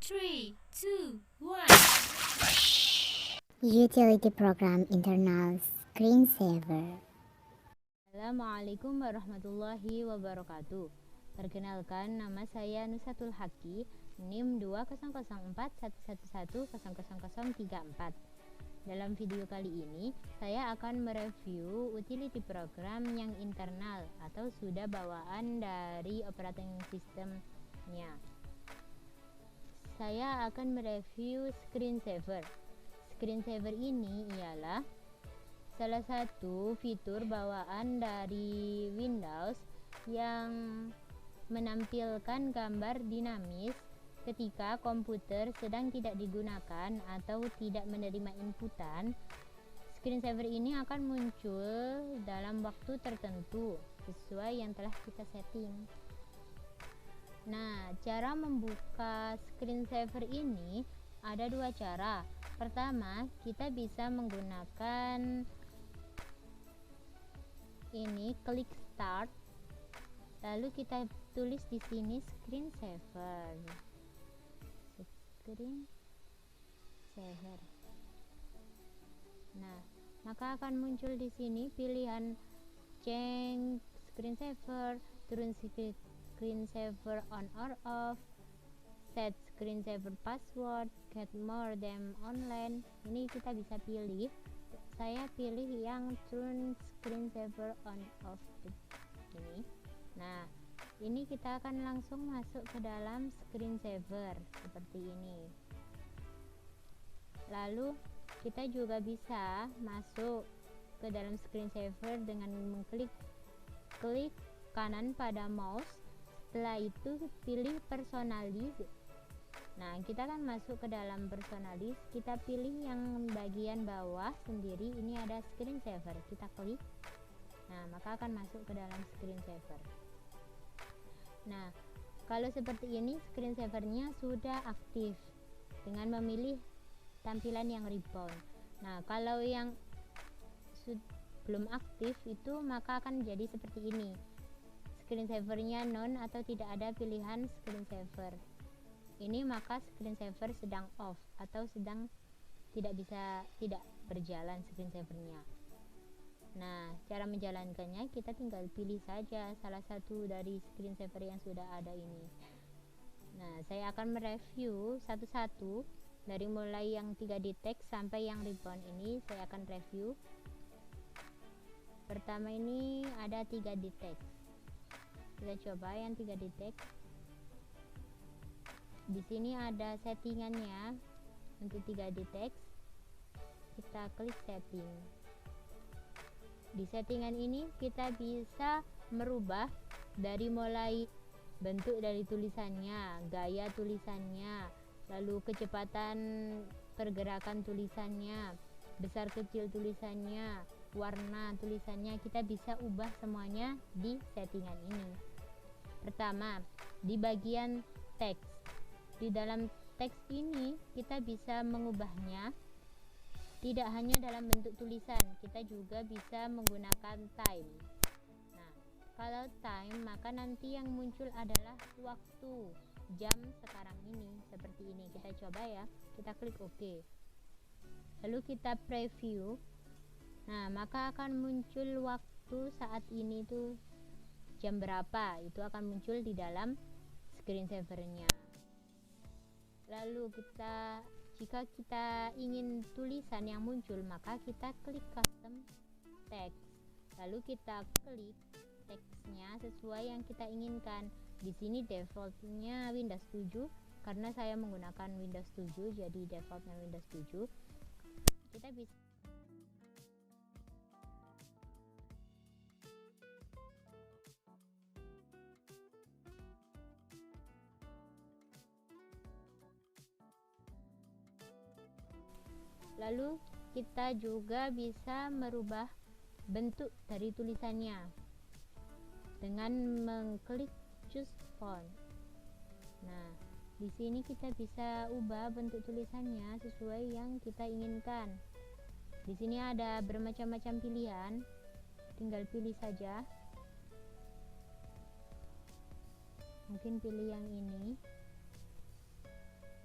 3, 2, 1. Utility Program Internal Screensaver. Assalamualaikum warahmatullahi wabarakatuh. Perkenalkan, nama saya Nusatul Haki, NIM 200411100034. Dalam video kali ini, saya akan mereview utility program yang internal atau sudah bawaan dari operating systemnya. Saya akan mereview screensaver. Screensaver ini ialah salah satu fitur bawaan dari Windows yang menampilkan gambar dinamis ketika komputer sedang tidak digunakan atau tidak menerima inputan. Screensaver ini akan muncul dalam waktu tertentu sesuai yang telah kita setting. Nah, cara membuka screensaver ini ada dua cara. Pertama, kita bisa menggunakan ini, klik start, lalu kita tulis di sini screensaver. Nah, maka akan muncul di sini pilihan change screensaver, turun screensaver on or off, set screensaver password, get more than online. Ini kita bisa pilih. Saya pilih yang turn screensaver on off ini. Nah, ini kita akan langsung masuk ke dalam screensaver seperti ini. Lalu kita juga bisa masuk ke dalam screensaver dengan mengklik kanan pada mouse. Setelah itu pilih personalize. Nah, kita akan masuk ke dalam personalize. Kita pilih yang bagian bawah sendiri, ini ada screensaver. Kita klik. Nah, maka akan masuk ke dalam screensaver. Nah, kalau seperti ini screensavernya sudah aktif dengan memilih tampilan yang rebound. Nah, kalau yang belum aktif itu maka akan jadi seperti ini. Screensavernya non atau tidak ada pilihan screensaver. Ini maka screensaver sedang off atau sedang tidak berjalan screensavernya. Nah, cara menjalankannya kita tinggal pilih saja salah satu dari screensaver yang sudah ada ini. Nah, saya akan mereview satu-satu dari mulai yang 3D text sampai yang rebound ini saya akan review. Pertama ini ada 3D text. Kita coba yang 3D text. Di sini ada settingannya untuk 3D text. Kita klik setting. Di settingan ini kita bisa merubah dari mulai bentuk dari tulisannya, gaya tulisannya, lalu kecepatan pergerakan tulisannya, besar kecil tulisannya, warna tulisannya, kita bisa ubah semuanya di settingan ini. Pertama, di bagian teks. Di dalam teks ini kita bisa mengubahnya tidak hanya dalam bentuk tulisan, kita juga bisa menggunakan time. Nah, kalau time maka nanti yang muncul adalah waktu, jam sekarang ini, seperti ini. Kita coba ya, kita klik OK. Lalu kita preview. Nah, maka akan muncul waktu saat ini tuh jam berapa, itu akan muncul di dalam screensavernya. Lalu jika kita ingin tulisan yang muncul, maka kita klik custom text. Lalu kita klik teksnya sesuai yang kita inginkan. Di sini defaultnya Windows 7 karena saya menggunakan Windows 7, jadi defaultnya Windows 7. Kita bisa lalu kita juga bisa merubah bentuk dari tulisannya dengan mengklik choose font. Nah, di sini kita bisa ubah bentuk tulisannya sesuai yang kita inginkan. Di sini ada bermacam-macam pilihan, tinggal pilih saja. Mungkin pilih yang ini.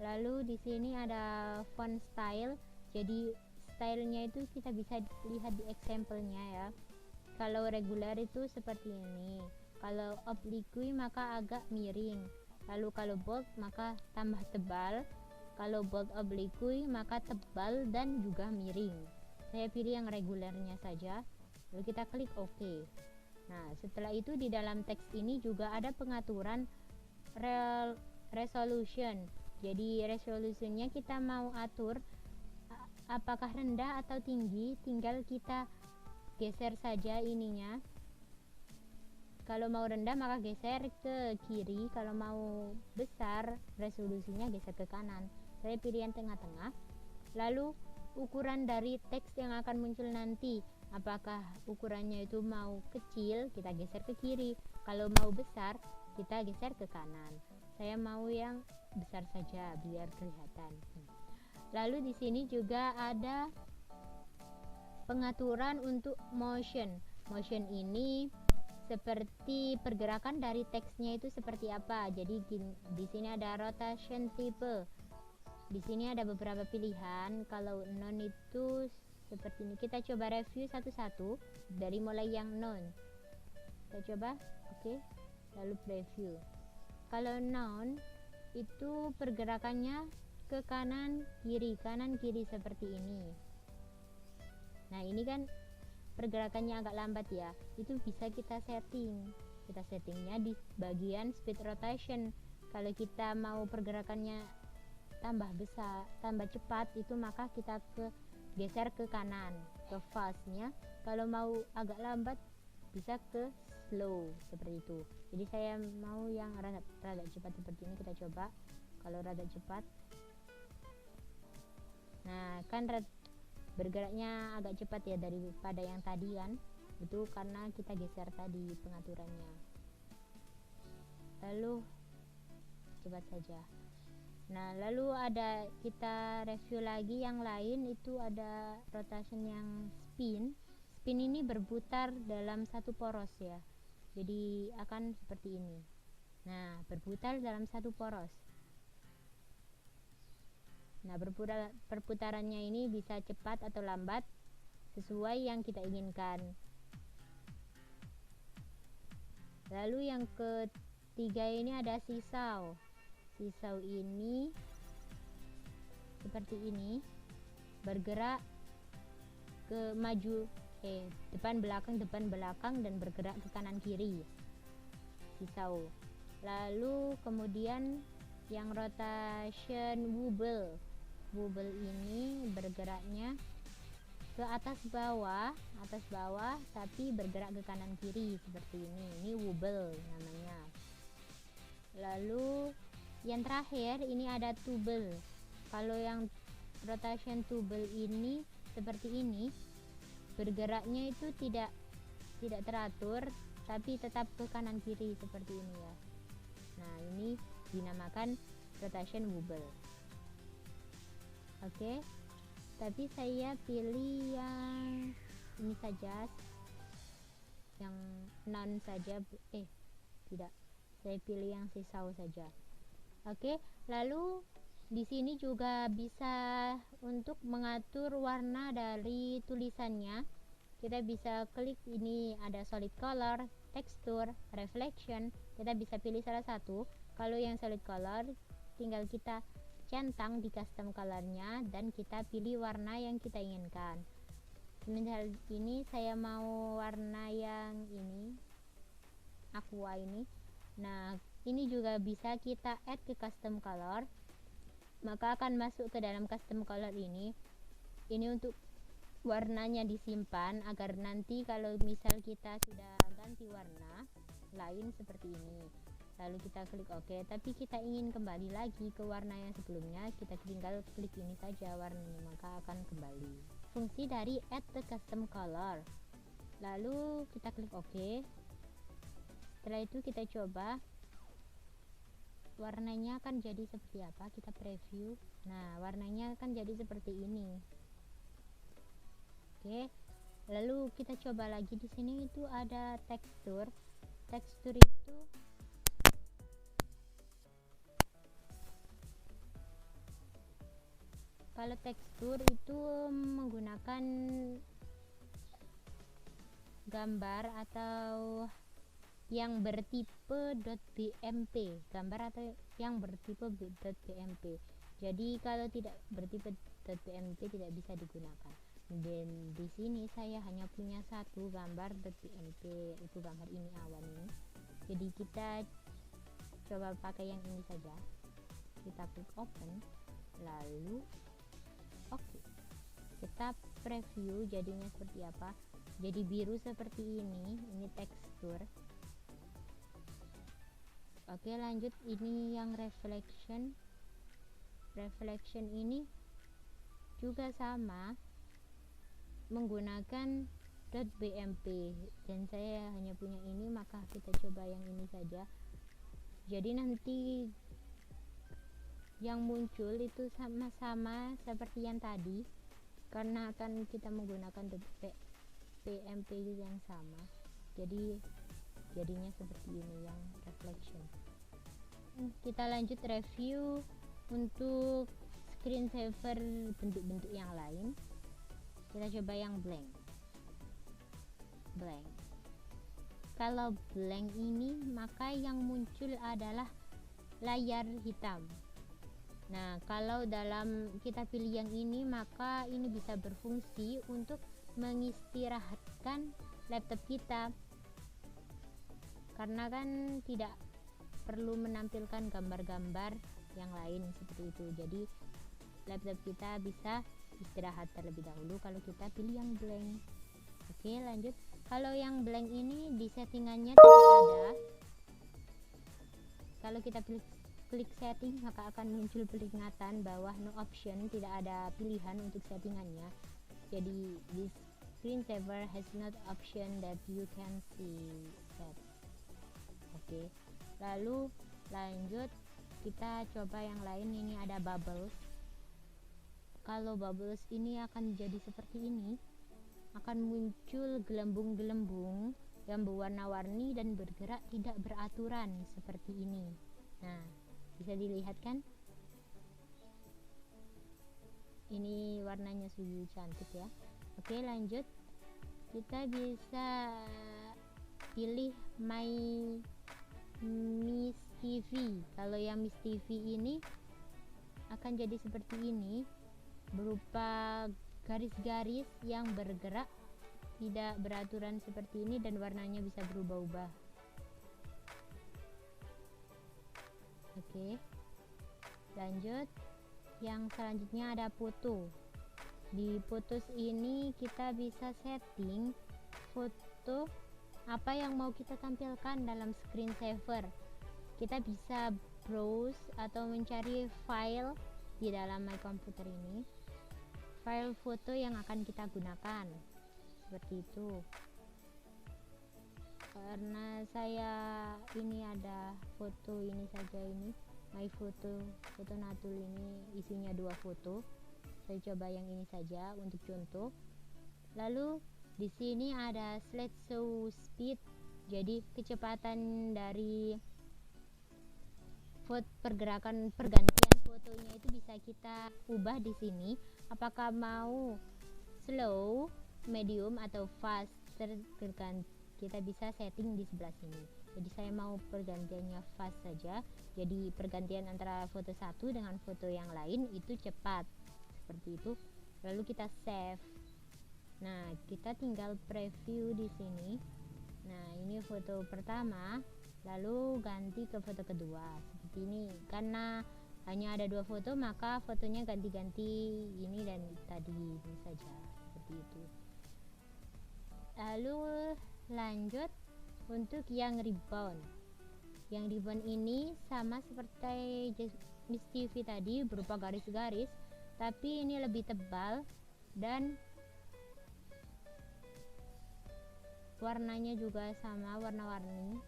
Lalu di sini ada font style. Jadi stylenya itu kita bisa lihat di example-nya ya. Kalau regular itu seperti ini. Kalau oblique maka agak miring. Lalu kalau bold maka tambah tebal. Kalau bold oblique maka tebal dan juga miring. Saya pilih yang regulernya saja. Lalu kita klik OK. Nah, setelah itu di dalam teks ini juga ada pengaturan resolution. Jadi resolusinya kita mau atur apakah rendah atau tinggi, tinggal kita geser saja ininya. Kalau mau rendah maka geser ke kiri, kalau mau besar resolusinya geser ke kanan. Saya pilih yang tengah-tengah. Lalu ukuran dari teks yang akan muncul nanti, apakah ukurannya itu mau kecil, kita geser ke kiri. Kalau mau besar, kita geser ke kanan. Saya mau yang besar saja biar kelihatan. Lalu di sini juga ada pengaturan untuk motion. Motion ini seperti pergerakan dari teksnya itu seperti apa. Jadi di sini ada rotation type. Di sini ada beberapa pilihan. Kalau non itu seperti ini. Kita coba review satu-satu dari mulai yang non. Kita coba, oke. Lalu preview. Kalau non itu pergerakannya ke kanan kiri seperti ini. Nah, ini kan pergerakannya agak lambat ya. Itu bisa kita setting. Kita settingnya di bagian speed rotation. Kalau kita mau pergerakannya tambah besar, tambah cepat, itu maka kita geser ke kanan, ke fast-nya. Kalau mau agak lambat bisa ke slow seperti itu. Jadi saya mau yang rada cepat seperti ini. Kita coba. Kalau rada cepat, nah kan bergeraknya agak cepat ya daripada yang tadi kan. Itu karena kita geser tadi pengaturannya. Lalu cepat saja. Nah, lalu ada kita review lagi yang lain, itu ada rotation yang spin. Spin ini berputar dalam satu poros ya. Jadi akan seperti ini. Nah, berputar dalam satu poros. Nah, perputarannya ini bisa cepat atau lambat sesuai yang kita inginkan. Lalu yang ketiga ini ada seesaw. Seesaw ini seperti ini, bergerak ke maju, depan belakang dan bergerak ke kanan kiri. Seesaw. Lalu kemudian yang rotation wobble. Wobble ini bergeraknya ke atas bawah tapi bergerak ke kanan kiri seperti ini. Ini wobble namanya. Lalu yang terakhir ini ada tubble. Kalau yang rotation tubble ini seperti ini, bergeraknya itu tidak teratur tapi tetap ke kanan kiri seperti ini ya. Nah, ini dinamakan rotation wobble. Oke. Tapi saya pilih yang ini saja, yang non saja. Tidak. Saya pilih yang seesaw saja. Oke. Lalu di sini juga bisa untuk mengatur warna dari tulisannya. Kita bisa klik ini, ada solid color, texture, reflection. Kita bisa pilih salah satu. Kalau yang solid color tinggal kita centang di custom colornya dan kita pilih warna yang kita inginkan. Semisal ini saya mau warna yang ini, aqua ini. Nah, ini juga bisa kita add ke custom color, maka akan masuk ke dalam custom color ini. Ini untuk warnanya disimpan agar nanti kalau misal kita sudah ganti warna lain seperti ini, lalu kita klik OK, tapi kita ingin kembali lagi ke warna yang sebelumnya, kita tinggal klik ini saja warnanya, maka akan kembali. Fungsi dari add the custom color. Lalu kita klik OK. Setelah itu kita coba warnanya akan jadi seperti apa. Kita preview. Nah, warnanya akan jadi seperti ini. Oke. Lalu kita coba lagi, di sini itu ada tekstur. Tekstur itu Kalau tekstur itu menggunakan gambar atau yang bertipe .bmp, gambar atau yang bertipe .bmp. Jadi kalau tidak bertipe .bmp tidak bisa digunakan. Dan di sini saya hanya punya satu gambar .bmp, itu gambar ini, awan ini. Jadi kita coba pakai yang ini saja. Kita klik open, lalu oke. Kita preview jadinya seperti apa. Jadi biru seperti ini tekstur. Oke, lanjut. Ini yang reflection ini juga sama menggunakan .bmp, dan saya hanya punya ini, maka kita coba yang ini saja. Jadi nanti yang muncul itu sama-sama seperti yang tadi, karena akan kita menggunakan .bmp yang sama. Jadi jadinya seperti ini yang reflection. Kita lanjut review untuk screensaver bentuk-bentuk yang lain. Kita coba yang blank. Kalau blank ini, maka yang muncul adalah layar hitam. Nah, kalau dalam kita pilih yang ini, maka ini bisa berfungsi untuk mengistirahatkan laptop kita, karena kan tidak perlu menampilkan gambar-gambar yang lain seperti itu. Jadi laptop kita bisa istirahat terlebih dahulu kalau kita pilih yang blank. Oke, lanjut. Kalau yang blank ini di settingannya tidak ada. Kalau kita klik setting, maka akan muncul peringatan bahwa no option, tidak ada pilihan untuk settingannya. Jadi this screensaver has not option that you can see set. Oke, lalu lanjut, kita coba yang lain. Ini ada bubbles. Kalau bubbles ini akan jadi seperti ini, akan muncul gelembung-gelembung yang berwarna-warni dan bergerak tidak beraturan seperti ini. Nah, bisa dilihat kan? Ini warnanya sungguh cantik ya. Oke, lanjut. Kita bisa pilih My Miss TV. Kalau yang Miss TV ini akan jadi seperti ini, berupa garis-garis yang bergerak tidak beraturan seperti ini, dan warnanya bisa berubah-ubah. Oke, lanjut. Yang selanjutnya ada foto. Di fotos ini kita bisa setting foto apa yang mau kita tampilkan dalam screensaver. Kita bisa browse atau mencari file di dalam My Computer ini, file foto yang akan kita gunakan seperti itu. Karena saya ini ada foto ini saja, ini My Foto Natul, ini isinya 2 foto. Saya coba yang ini saja untuk contoh. Lalu di sini ada slideshow speed, jadi kecepatan dari pergerakan pergantian fotonya itu bisa kita ubah di sini. Apakah mau slow, medium, atau fast, kita bisa setting di sebelah sini. Jadi saya mau pergantiannya fast saja. Jadi pergantian antara foto satu dengan foto yang lain itu cepat, seperti itu. Lalu kita save. Nah, kita tinggal preview di sini. Nah, ini foto pertama, lalu ganti ke foto kedua seperti ini. Karena hanya ada 2 foto, maka fotonya ganti-ganti ini dan tadi ini saja, seperti itu. Lalu lanjut untuk yang rebound. Yang rebound ini sama seperti Miss TV tadi, berupa garis-garis, tapi ini lebih tebal dan warnanya juga sama, warna-warni.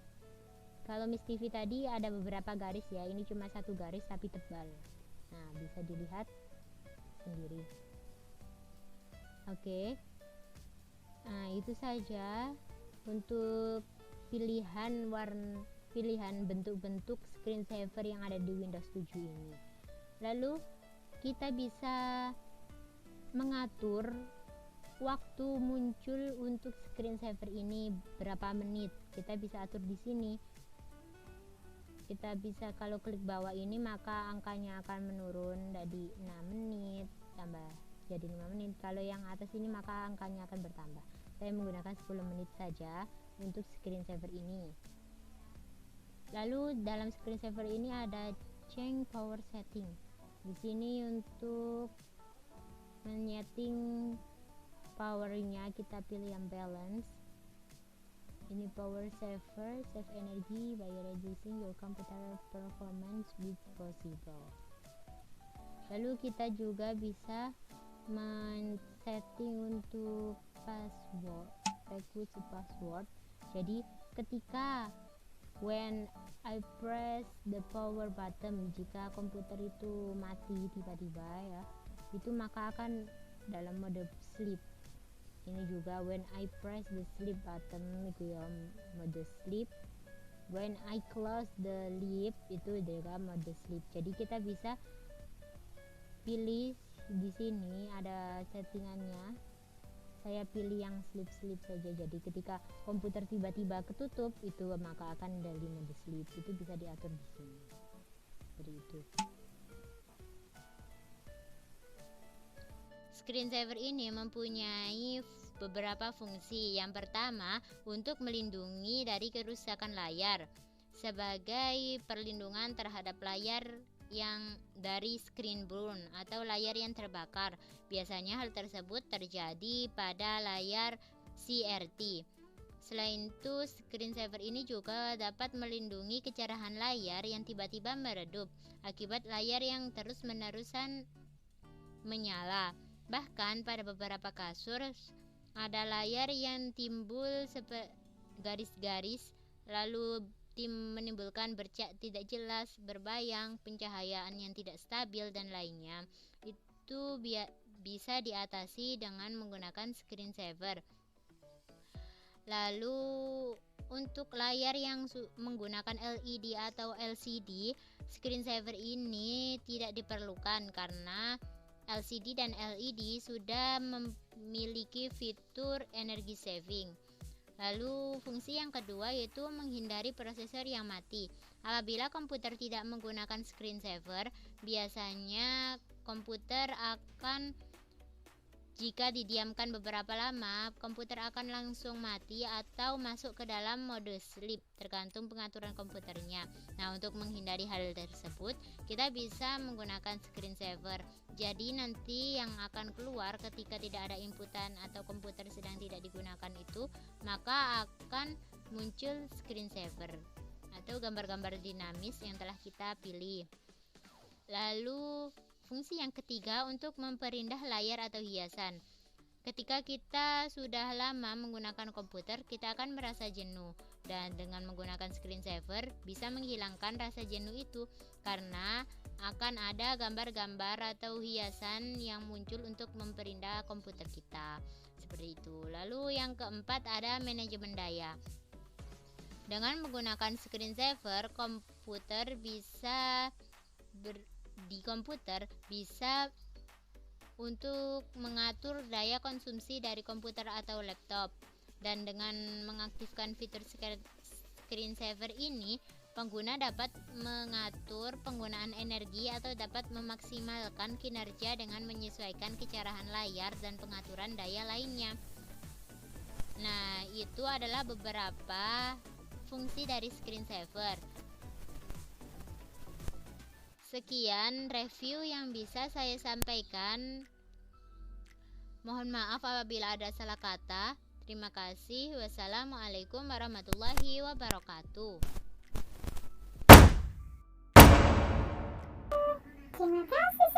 Kalau Miss TV tadi ada beberapa garis ya, ini cuma 1 garis tapi tebal. Nah, bisa dilihat sendiri. Oke. Nah, itu saja untuk pilihan bentuk-bentuk screensaver yang ada di Windows 7 ini. Lalu kita bisa mengatur waktu muncul untuk screensaver ini berapa menit. Kita bisa atur di sini. Kita bisa kalau klik bawah ini maka angkanya akan menurun dari 6 menit tambah jadi 5 menit. Kalau yang atas ini maka angkanya akan bertambah. Saya menggunakan 10 menit saja untuk screensaver ini. Lalu dalam screensaver ini ada change power setting. Di sini untuk menyeting powernya kita pilih yang balance. Ini power saver, save energy by reducing your computer performance if possible. Lalu kita juga bisa men-setting untuk password, request password. Jadi ketika when I press the power button, jika komputer itu mati tiba-tiba ya, itu maka akan dalam mode sleep. Ini juga when I press the sleep button itu ya mode sleep. When I close the lid itu juga mode sleep. Jadi kita bisa pilih di sini ada settingannya. Saya pilih yang sleep saja. Jadi ketika komputer tiba-tiba ketutup itu maka akan dari mode sleep. Itu bisa diatur di sini. Seperti itu. Screensaver ini mempunyai beberapa fungsi. Yang pertama, untuk melindungi dari kerusakan layar sebagai perlindungan terhadap layar yang dari screen burn atau layar yang terbakar. Biasanya hal tersebut terjadi pada layar CRT. Selain itu, screensaver ini juga dapat melindungi kecerahan layar yang tiba-tiba meredup akibat layar yang terus-menerusan menyala. Bahkan pada beberapa kasus ada layar yang timbul garis-garis lalu menimbulkan bercak tidak jelas, berbayang, pencahayaan yang tidak stabil dan lainnya. Itu bisa diatasi dengan menggunakan screensaver. Lalu untuk layar yang menggunakan LED atau LCD, screensaver ini tidak diperlukan karena LCD dan LED sudah memiliki fitur energi saving. Lalu fungsi yang kedua yaitu menghindari prosesor yang mati. Apabila komputer tidak menggunakan screensaver, biasanya komputer akan jika didiamkan beberapa lama, komputer akan langsung mati atau masuk ke dalam mode sleep, tergantung pengaturan komputernya. Nah, untuk menghindari hal tersebut, kita bisa menggunakan screensaver. Jadi nanti yang akan keluar ketika tidak ada inputan atau komputer sedang tidak digunakan itu, maka akan muncul screensaver atau gambar-gambar dinamis yang telah kita pilih. Lalu fungsi yang ketiga untuk memperindah layar atau hiasan. Ketika kita sudah lama menggunakan komputer, kita akan merasa jenuh. Dan dengan menggunakan screensaver bisa menghilangkan rasa jenuh itu karena akan ada gambar-gambar atau hiasan yang muncul untuk memperindah komputer kita. Seperti itu. Lalu yang keempat ada manajemen daya. Dengan menggunakan screensaver, di komputer bisa untuk mengatur daya konsumsi dari komputer atau laptop. Dan dengan mengaktifkan fitur screensaver ini, pengguna dapat mengatur penggunaan energi atau dapat memaksimalkan kinerja dengan menyesuaikan kecerahan layar dan pengaturan daya lainnya. Nah, itu adalah beberapa fungsi dari screensaver. Sekian review yang bisa saya sampaikan. Mohon maaf apabila ada salah kata. Terima kasih. Wassalamualaikum warahmatullahi wabarakatuh. Terima kasih